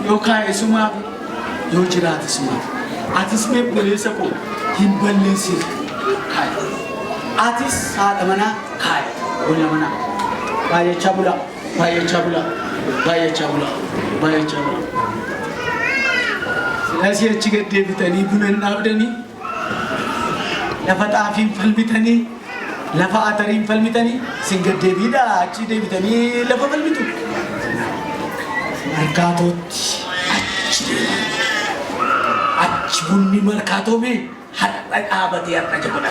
Yokai suma yojira suma. Atis me polisi ko himbalisi kai. Atis saat mana kai. Bola mana. Baya cabula, baya cabula, baya cabula, baya cabula. Selasi ciket debitani bunan abdani. Lafa taafin falmitani, lafa atarin falmitani. Singa debida, ci debitani lafa falmitu. Mercato, bunni mercato me harga abadi apa aja kota.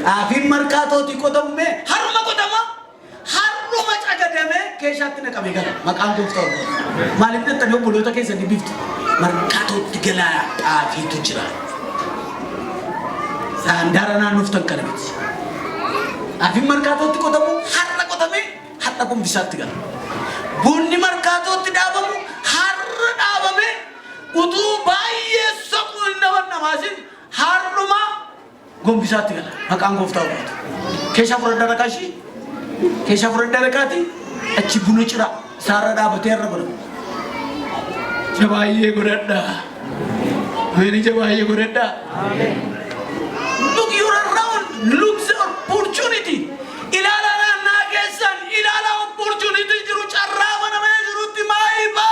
Afin mercato di kota me haruma kota ma haruma caga deme keshat ne kami gala makam tu tor. Malik ne tanya bulu tak kesat di bift. Mercato tigala afi tu cira. Sandaran nuftan kalbit. Afin mercato di kota mu harna kota me harna pun bisa tigala. Bunni mercato tidak abamu harun abame utu bayi sakul nawan namasin haruma gom bisa tinggal makang gofta ubat kesha furada kashi kesha furada kati aci bunu cira sarada bater rabar jabaye gorada meni jabaye gorada look you around look the opportunity ilala nagesan ilala opportunity jiru charra mana me jiru timaiba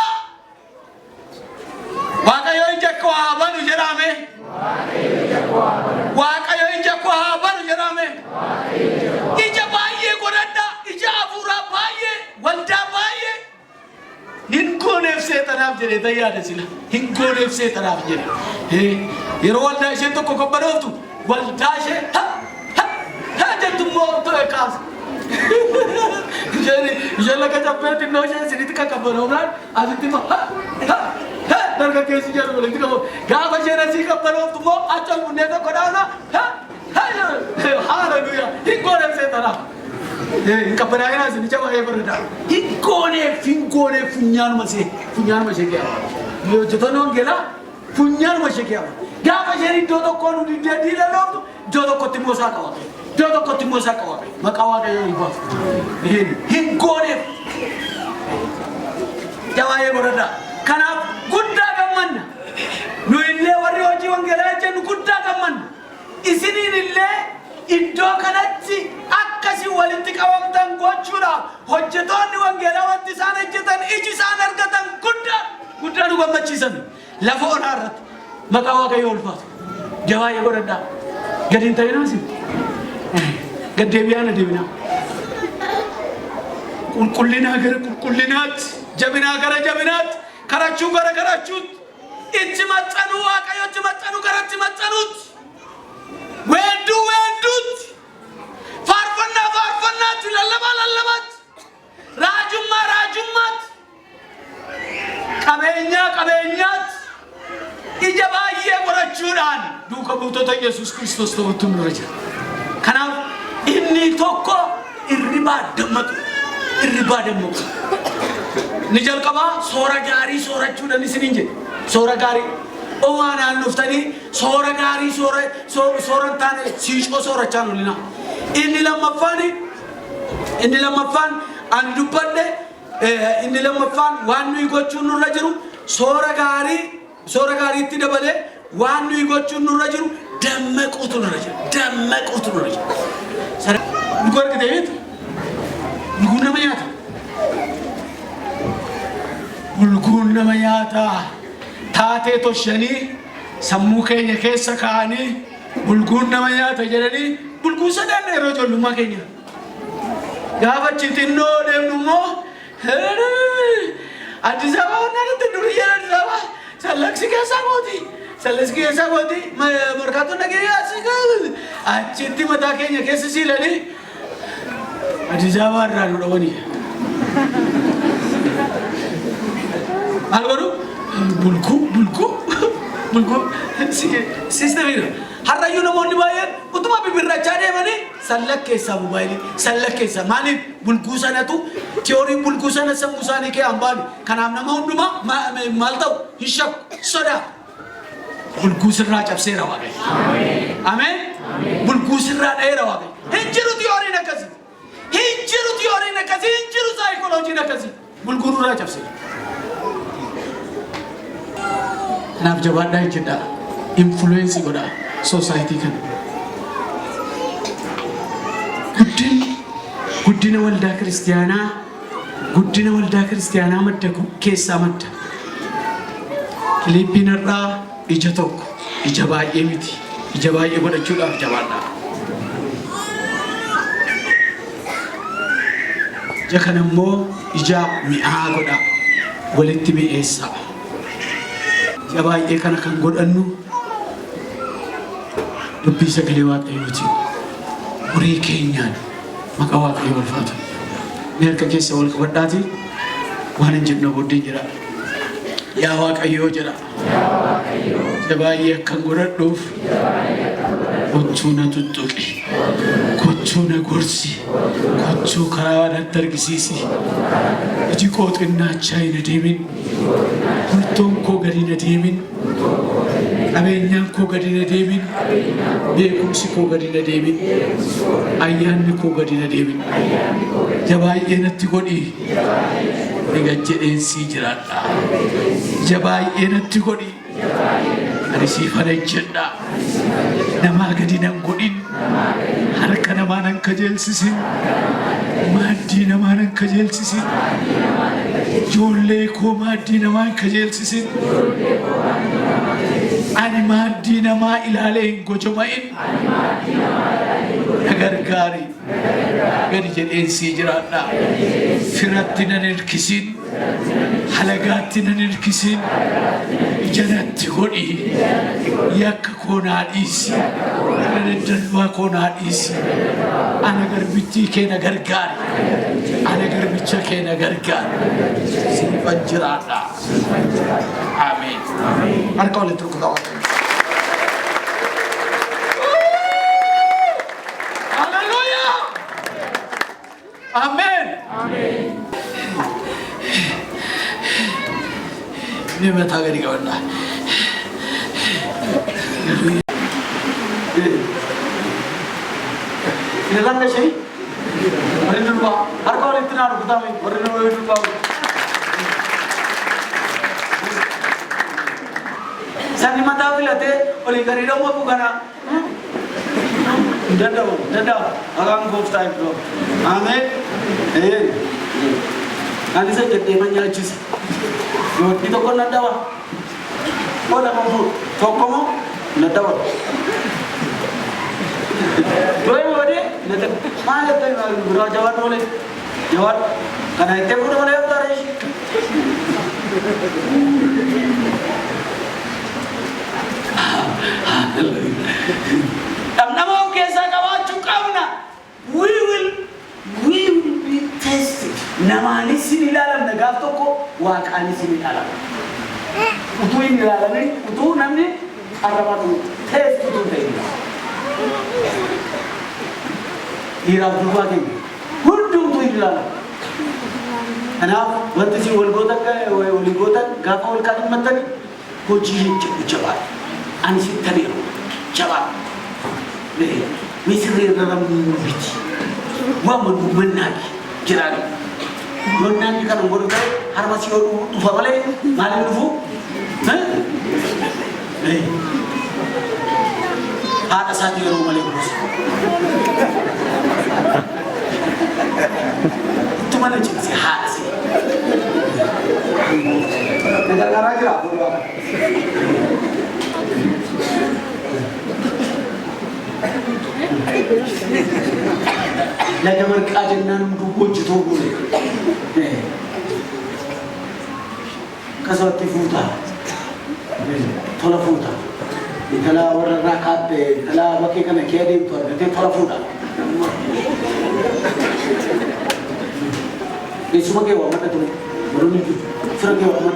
wakayo injakwa abanu jerame wakayo injakwa abanu jerame ija baye gorada ija afura baye wanda baye hinko nefse taraf jere tayar sila hinko nefse taraf jere he yero wanda she to ko barotu wanda she ha jantum mo to ekas Jala ka capek ti no siya sinit ka kabaroman aziti mo ha darga kesi jar boleh ti ko ga ba siya si kabaro tumo achal munne to kodana ha raguya hingone se tara kabara na sini chawa e barada hingone funyan mase kya yo jotono gela funyan mase kya ga ba siya do to konu di la lo do to kotimo sa ka Jodoh kau timbul sakau, makawa kaya ibu. Hingkone, jawai berada. Karena gudda kaman, nuille wari wanggela jen gudda kaman. Isini nille, indo kanatsi, akasi walitik awam tang gocura. Hojjeton wanggela wanti sana jetan, iji sana argatan gudda nuga macisan. Lafo onarat, makawa kaya ulfat. Jawai berada. Gadin tayo nasi. Gadebiana debina kullina gar kullinat jabina gar jabinat karachu gar karachut itmatsanu akayo itmatsanu karati matsanut wedut farfanna lalabat rajummat kabenyat ijabaye gorachudan duka buto Yesus Kristus to tumraja kana inni tokko irriba damatu nijal kaba sora gari sora chudan isininje sora gari o wana nuftani sora gari sora tane sisho sora chanulina inni lamafan andupande inni lamafan wanu go chunu rajuru sora gari tidabale wanu go chunu rajuru dammaqutu rajuru sare ngor ke deet bulguna mayata taate to shani sammu kenya keessa kaani bulguna mayata jedani bulgu sadan ero jolluma kenya gaafa chitinno demnumo Addis Ababa natti duriya Addis Ababa salaksi keessa goti mercato nagaya asigal achitti mata kenya keessa silani Addis Ababa ranu dawani algoru bulku sistemira harra yuno monni bayan utuma bibirra chade mani sallake sa mobile sallake sa mani bulku sanatu theory bulku sana samusani ke ambani kanam nama unduma maltaw hishab soda bulku sirra chapse rawage amen bulku sirra dai rawage hinjiru theory nakasi hinjiru teknooloojiin akkasii gulguruu irraa cabse. Kanaaf jabaadhaa jechuudha. Influensii godhaa soosaayitii kana. Guddina waldaa kiristiyaanaa madda keessaa madda. Kiliippiin irraa ija tokko, ija baay'ee miti. Ija baay'ee godhachuudhaaf jabaadhaa. Ija kana immoo ija mi'aa godhaa. Walitti mi'eessaa. Ija baay'ee kana kan godhannu dubbii sagalee Waaqayyooti. Horii keenyaan maqaa Waaqayyoo ulfaatu. Mee harka keessa wal qabadhaati waan hin jenne booddee jira. Yaa Waaqayyoo jedha. Ija baay'ee akkan godhadhuuf kochuu na tuttuqi. Kochuu na gorsi. Kochuu karaa natti argisiisi. Iji koo xinnaachaa hin adeemin. Murtoon koo gadi hin adeemin. Qabeenyaan koo gadi hin adeemin. Beekumsi koo gadi hin adeemin. Ayyaanni koo gadi hin adeemin. Ija baay'ee natti godhi. Egaa jedheen sii jiraadha. Ija baay'ee natti godhi. Ani siifan ejjedha. Namaa gadi nan godhin. Harka namaa nan kajeelsisin. Maaddii namaa nan kajeelsisin. Ijoollee koo maaddii namaa hin kajeelsisin. Ani maaddii namaa ilaalee hin gojoma'in. Na gargaari. Gadi jedheen sii jiraadha. Firatti nan hirkisin. Halagaatti nan hirkisin. Ija natti godhi. Yakka koo naa dhiisi. Daddarbaa koo naa dhiisi. Ana garbittii kee na gargaari. Ana garbicha kee na gargaari. Siifan jiraadha. Ameen. Harka walitti rukutaa Waaqayyo. Hallelujah. Amen. Amen. Ini mata gadi kawan lah. Ini lantai sih. Mari dulu pak. Harga oleh itu naruh kita mi. Mari dulu pak. Sani mata bilate oleh kari dong aku kana. Dada. Agang golf time bro. Amen. Nanti saya jadi menyaji. Itu kau nak dawa. Kau dah mampu. Kau kamu nak dawa. Dua yang ada. Nanti mana tu yang berjawab boleh. Jawab. Karena itu pun boleh apa res. Tam nama kesa kawan cukau na. We will be tested. Nama ni sini dalam negara toko, wakani sini dalam. Utu ini dalam ni, utu namni apa tu? Test utu tadi. Ira berubah ni. Hundu utu ini dalam. Kenapa? Waktu si ulgotak gapa ulkadun matani, koji cepat. Anisi tadi cepat. Nih, misri dalam biti. Wa menagi jirani. Menagi kan ngoro kare har masih tu famale mali nufu. Ada satu yang mali bos. Itu mana sih hati sih. Negara aja lah. Lagi mereka jenang dukun jitu boleh. Kasih futa, thola futa. Ikalah orang rakat, ikalah bagi kena kiadim tu, itu thola futa. Ini semua ke awak mana tu? Baru ni, surat ke awak mana?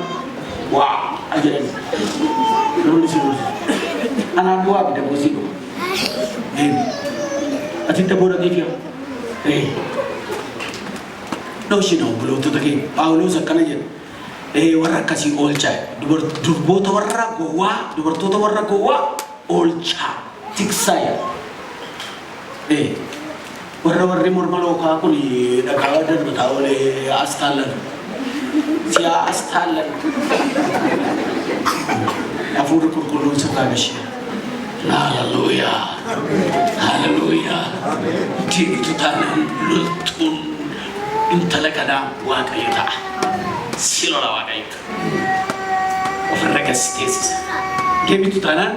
Wah, aja ni. Baru ni semua. Anak dua kita posisi tu. Acinta bodoh dia. Noshino belum tu lagi. Paulo sekarang je. Warna kasih olca. Durbota warna goa, durbota warna goa, olca. Tiksaya. warri mormaloo kaa kun dhagaa darbataa olee astaalan siyaa astaalan hafuurri qulqulluun sakaa gashee hallelujah hallelujah tiitu taanaan loltuun intala kanaa waaqayyo ta'a silola waaqayyo ofirra gasteessisa deebitu taanaan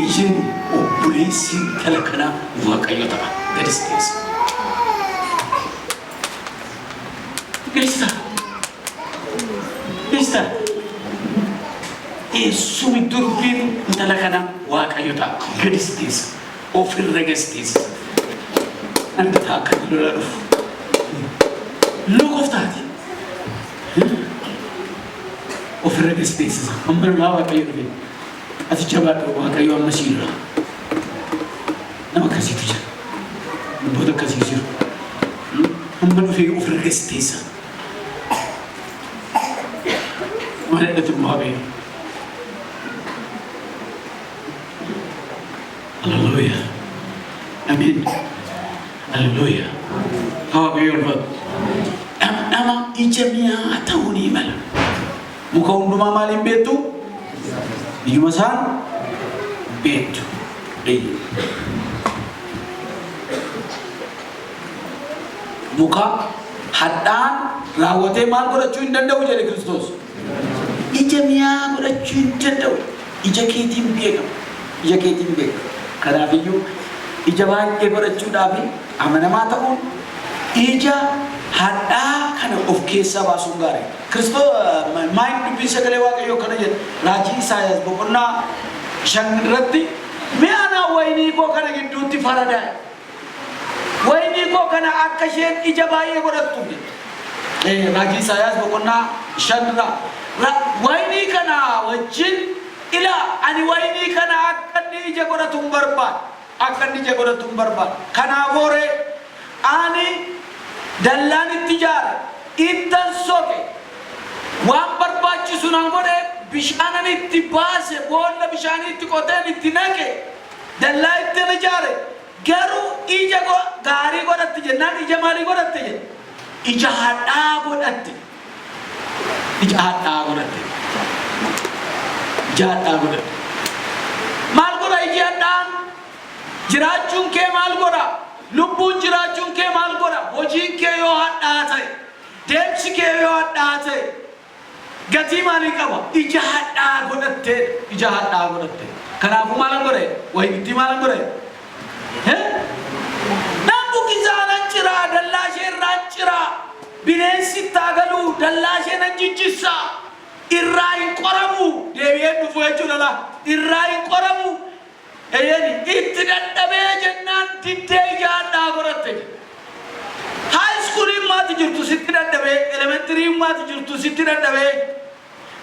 ijin obboleessi intala kanaa waaqayyo ta'a gasteessa Krista Yesu durbin intala kanaa waaqayyo ta'a gasteessa ofirra gasteessa anta ta'a akka lola dhufu Lukoftaati. Ofirra gasteessisa. Amma lolaa waaqayyo dhufe. Ati jabaadhu waaqayyo amma siirra. Nama akkasiitu jira. Lubboota akkasii jiru. Amma dhufee ofirra gasteessa. Maal jedhatu immoo beeku. Hallelujah. Amen. Hallelujah. Waaqayyo ulfaatu. Nama ijamiyaa ta'uu ni mala. Muka hundumaa maaliin beektu? Biyyuma isaan beektu. Muka hadhaan raawwatee maal godhachuu hin danda'u jedhe Kiristoos. Ijamiyaa godhachuu hin danda'u. Ija keetiin beekama. Ija keetiin beekama. Kanaafiyyuu ija baay'ee godhachuudhaaf amanamaa ta'uun ija hadhaa kana of keessaa baasuun gaarii. Kiristoos maayin dubbii sagalee waaqayyoo kana jedha raajii Isaayaas boqonnaa 5 irratti mi'aana waynii koo kana gidduutti faradaa waynii koo kana akka isheen ija baay'ee godhattu raajii Isaayaas boqonnaa 5 irraa waynii kana wajjin ila ani waynii kana akka inni ija godhatu hin barbaadu akka inni ija godhatu hin barbaadu kanaafuu ani dallaan itti jaare ittan soqe waan barbaachisu nan godhe bishaanan itti baase boolla bishaanii itti qoteen itti naqe dallaa ittiin ijaare garuu ija gaarii godhatte jennaan ija maalii godhatte jedhe ija hadhaa godhatte ija hadhaa godhatte ija hadhaa godhatte maal godha iji hadhaan jiraachuun kee maal godha lubbuun jiraachuun kee maal godha hojiin kee yoo hadhaa ta'e deemsi kee yoo hadhaa ta'e gatii maalii qaba ija hadhaa godhatte ija hadhaa godhatte kanaafuu maal godhe wayittii maal godhe nambu kisaanan ciraa dallaa ishee irraan ciraa bineensi taagalu dallaa ishee nan jijjissa irraa hin qoramu deebi'ee dhufu jechuudha la irraa hin qoramu itti dadhabee jennaan diddee ija hadhaa godhatte high school maati jirtu sitti dadhabee elementary maati jirtu sitti dadhabee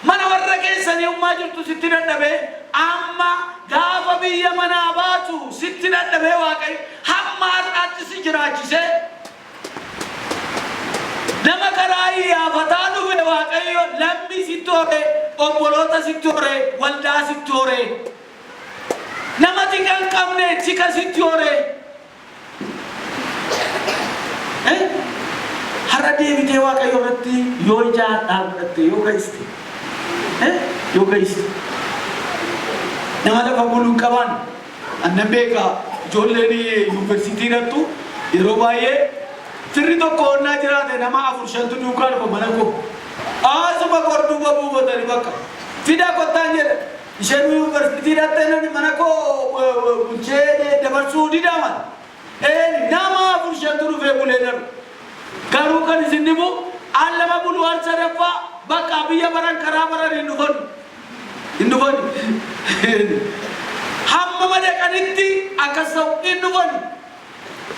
mana warra keessanii jirtu sitti dadhabee amma gaafa biyya manaa baatu sitti dadhabee waaqayyo hamma har'aatti si jiraachise nama karaa iyyafataa dhufe waaqayyo lammi sitti hore obboloota sitti hore waldaa sitti hore nama tika qabne tika sitti hore har'a deebitee waaqayyo irratti yoo ija hadhaa godhatte yoo gaiste nama lafa buluun qaban annan beeka ijoolleen yuunivarsiitii irrattu yeroo baay'ee firri tokko onnaa jiraate nama 4-5 duukaa dhufa mana koo asuma korduuba buufatanii bakka fidaa kottaan jedhe isheen yuunivarsiitii irratti mana koo bulchee dabarsuu didaaman nama 4-5 dhufee bulee darbu garuu kan isin dhibu al lama bulu al sadaffaa bakka biyya baran karaa baran hin dhufan hamma madaqanitti akkasau hin dhufan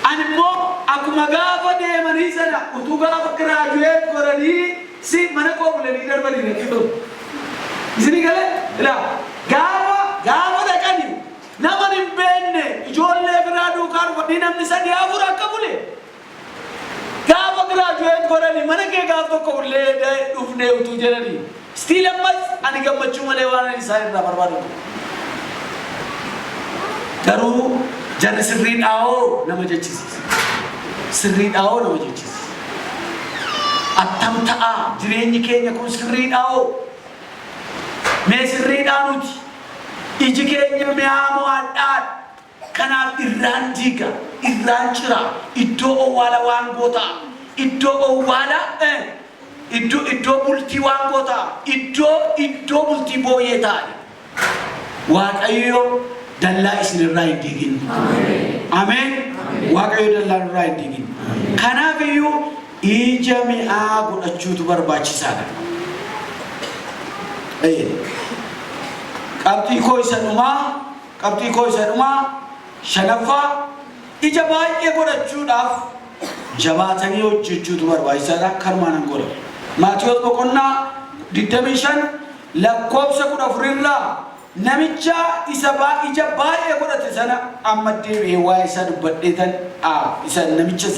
ani immoo akkuma gaafa deemanii sana utuu gaafa giraajuweet godhanii si mana koo bulanii darbanii rakkitu isinii galee ilaa gaafa dhaqanii nama hin beekne ijoollee biraa duukaa dhufanii namni sadii afur akka bulee gaafa giraajuweet godhanii mana kee gaaf tokko bullee dhufnee utuu jedhanii stiil ammas ani gammachuu malee waan isaan irraa barbaadu garuu jarri sirrii dhaa'oo nama jechisiisa sirriidhaa nama jechuudha. Attam ta'a jireenyi keenya kun sirriidhaa mee sirriidhaa nuti iji keenya mi'aamoo addaadha. Kanaaf irraan diiga irraan cira iddoo owwaala waan gootaa iddoo owwaala iddoo bultii waan gootaa iddoo bultii booyee taa'e Waaqayyo dallaa isinirraa hin diigin. Ameen. Waaqayyo dallaa irraa hin diigin. Kanaaf iyyuu ija mi'aa godhachuutu barbaachisaadha. Qabxii koo isa dhumaa shanaffaa ija baay'ee godhachuudhaaf jabaatanii hojjechuutu barbaachisaadha. Karmaanan godha. Maatiyos boqonnaa 25 lakkoofsa 14 irraa namicha ija baay'ee godhate sana amma deebi'ee waa'ee isaa dubbadheetan isa namicha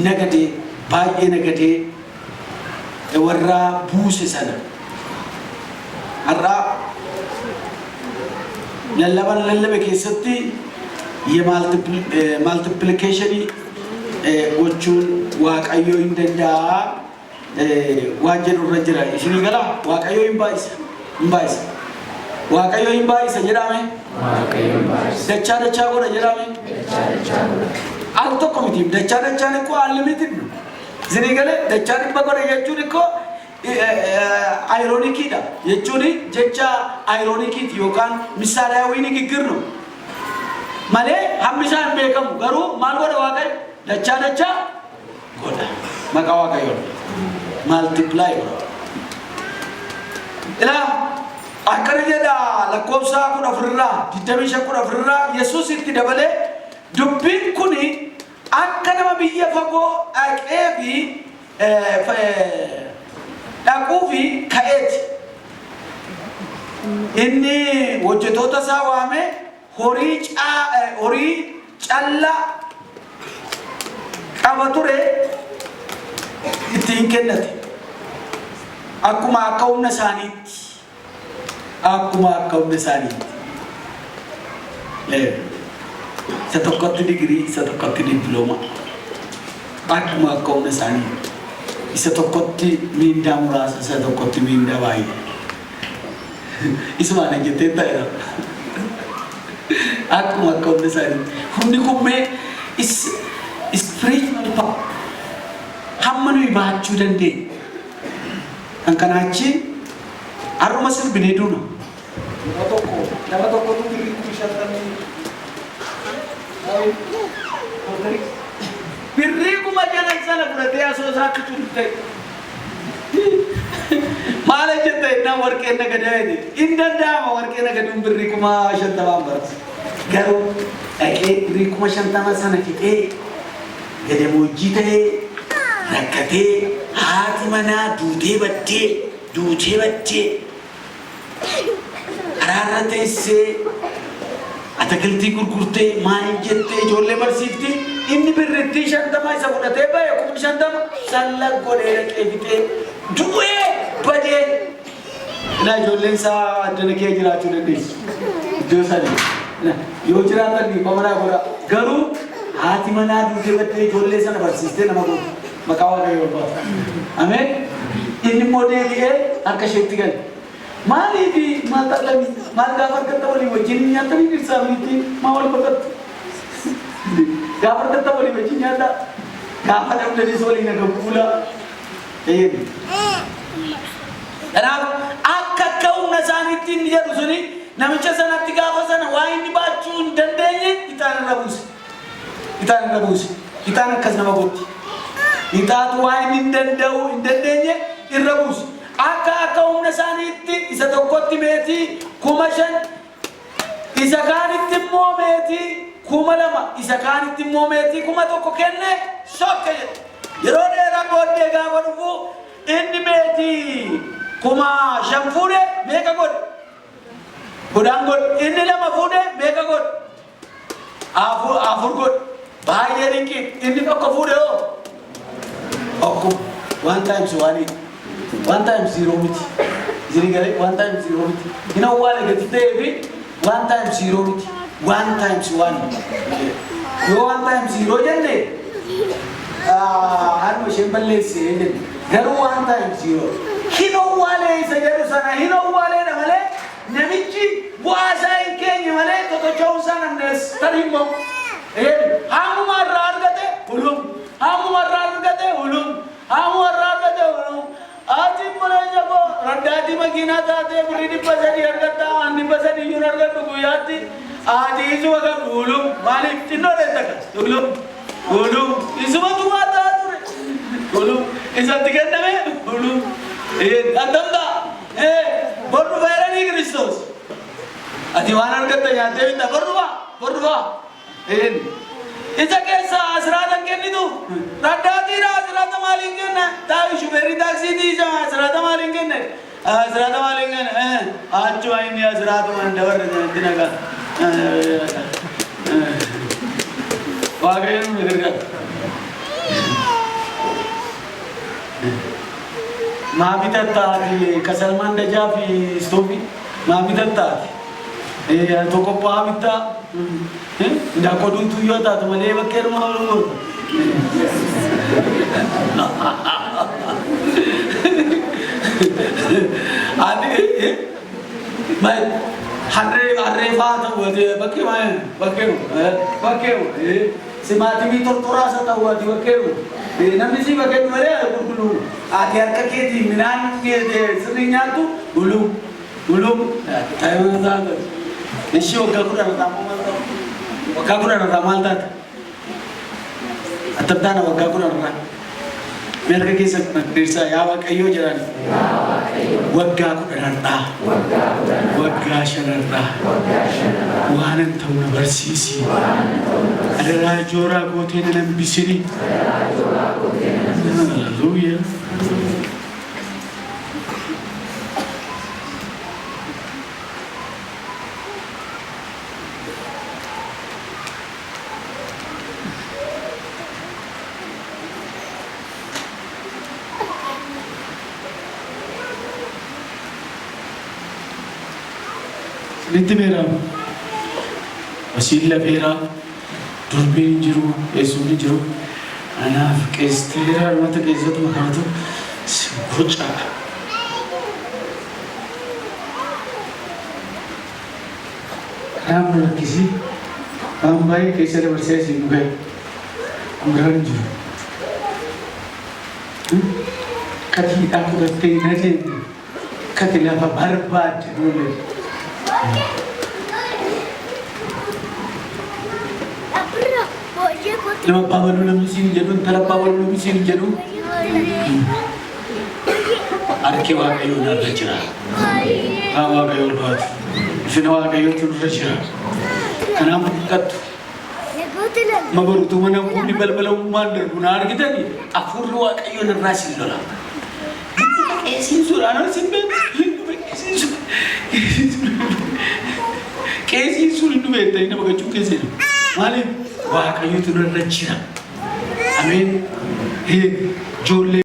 nagadee baay'ee nagadee warra buuse sana har'a lallabe keessatti multiplicationii gochuun Waaqayyo hin danda'a waan jedhu irra jira. Isinii gala Waaqayyo hin baay'isa. Waaqayyo hin baay'isa jedhame. Dachaa godha jedhame. Al tokko miti dachaan ikkoo unlimited no. Isinii gale dachaan dhibba godha jechuun ikkoo ironikiidha jechuun jecha ironikiiti yookaan misaalaawii ni giggirnu malee hammi isaa hin beekamu. Garuu maal godha Waaqayyo dachaa godha maqaa Waaqayyo multiply godha. Ilaa akkana jedha lakkoofsa 14 irraa Yesuus itti dabalee dubbiin kuni akka nama biyya fagoo dhaquu fi ka'eeti. Inni hojjettoota isaa waamee horii callaa qaba ture ittiin kennate akkuma akka humna isaaniitti. Isa tokkotti digirii, isa tokkotti dippiloomaa. Akkuma akka humna isaaniitti. Isa tokkotti miindaa muraasa, isa tokkotti miindaa baay'ee. Isumaan jettee ta'eera. Akkuma akka humna isaaniitti. Humni kun mee spiritual power hamma nuyi baachuu dandeenya. Kan kanaachi har'uma sirbinee duuna. Nama tokkotu birrii 50 birrii kuma jalan sana fudhatee asoo isaatti turte. Maal jetta innaan warqeen nagadaa jedhe hin danda'ama warqeen nagaduun birrii kuma 50 barbaada. Garuu dhaqee birrii kuma 50 sana fixee gadamojjii ta'ee rakkatee haati manaa duutee baddee karaarra teessee atakiltii gurgurtee maal jettee ijoollee barsiifti. Inni birrittii 50 isa fudhatee bahe 50 salla godhee dhaqee fixee du'ee badee. Ilaa ijoolleen isaa addana kee jiraachuu dandeessu. Iddoo sanii yoo jiraatan dhiifamanaa godha. Garuu haati manaa duutee baddee ijoollee sana barsiistee nama godhu. Maqaa Waaqayyoo baasa. Ameen. Inni immoo deebi'ee harka isheetti gale. Maaliifi maal xaxlami maal gaafa argatta walii wajjin nyaatanii dhirsaa miti maa wal bakattu. Gaafa argatta walii wajjin nyaata gaafa dhabdanis walii naga buula. Kanaaf akka humna isaaniitti inni jedhu suni namicha sanatti gaafa sana waa inni baachuu hin dandeenye ixaan irra buuse. Ixaan akkas nama gotti. Ixaatu waa inni hin dandeenye irra buuse. Akka humna isaaniitti isa tokkotti meetii 5,000 isa kaanitti immoo meetii 2,000 isa kaanitti immoo meetii 1,000 kenne sokke jedhe. Yeroo dheeraa booddee gaafa dhufu inni meetii 5,000 fuudhe meeqa godhe? Kudhan godhe. Inni 2 fuudhe meeqa godhe? 4 godhe. Baay'ee dinqii. Inni tokko fuudhe hoo? Akkuma 1 times 1 1 times 0 miti. Isinii galee 1 times 0 miti. Inni awwaala gadi ta'ee fi 1 times 0 miti. 1 times 1. Yoo 1 times 0 jenne harma shemballeesse garuu waan ta'eef jiru hinowwaalee isa jedhu sana hinowwaalee dha malee namichi bu'aasaa hin keenye malee totochoon sana nes tarimmoo haamuma irraa argate ulum haamuma irraa argate ulum haamuma irraa argate ulum ati mureenya ko raddaati makiinaa taatee birrii 100 argatta waan 100 iyyuu argadhu guyyaatti ati isuma kan ulum maaliif xinnoo dheettaka ulum ulum isuma tumaa taatu ulum isatti kenname ulum addamda borru fayyadanii Kiristoos ati waan argatta nyaatee bitta borruba isa keessa asirraatan kennitu raddaatiidha asirraata maaliin kenna taa'u shubeerri taaksiitii isa asirraata maaliin kenne asirraata maaliin kenne achuma inni asirraatuma dabarre itti nagaa waaqayyoon nu gargaara maami tattaati kasalmaan dajaa fi istoofi maami tattaati tokko paamita ndak koduntu yo taatu malee bakkeer ma wala adi mai harre faata wadi bakkeer simati mi tortura sa ta wadi bakkeer namni si bakkeer malee gurgulu ati harka keeti minaan keete sirrinyatu ulum tayo na Nisi wakakura na tamal atap dana wakakura na mereka kisah dirsa ya wakayo jalan wakakura na wakasharna wanan tauna bersisi ada jora kote na bisini haleluya Nanti merah, masih merah, turbin jeru, esuni jeru, anak kestera, mata kesat macam tu, sebuca. Kamu lagi sih, ambai kesera bersih sih bukan, amran jeru. Kati aku datang aja, kati lapa barbat dulu. Lama pawalu lama sini jadun, talap pawalu lama sini jadun. Arke wakayo na rajra, wakayo lord, sini wakayo tu rajra. Karena kat, mabaru tu mana pun di bal-bal umandar bunar kita ni, afur lu wakayo na rasil dola. Esin surana simpen, Kesi suri dua itu ini bagai cukai sih. Malah wah kayu tu dah rajin. Amin. Jole.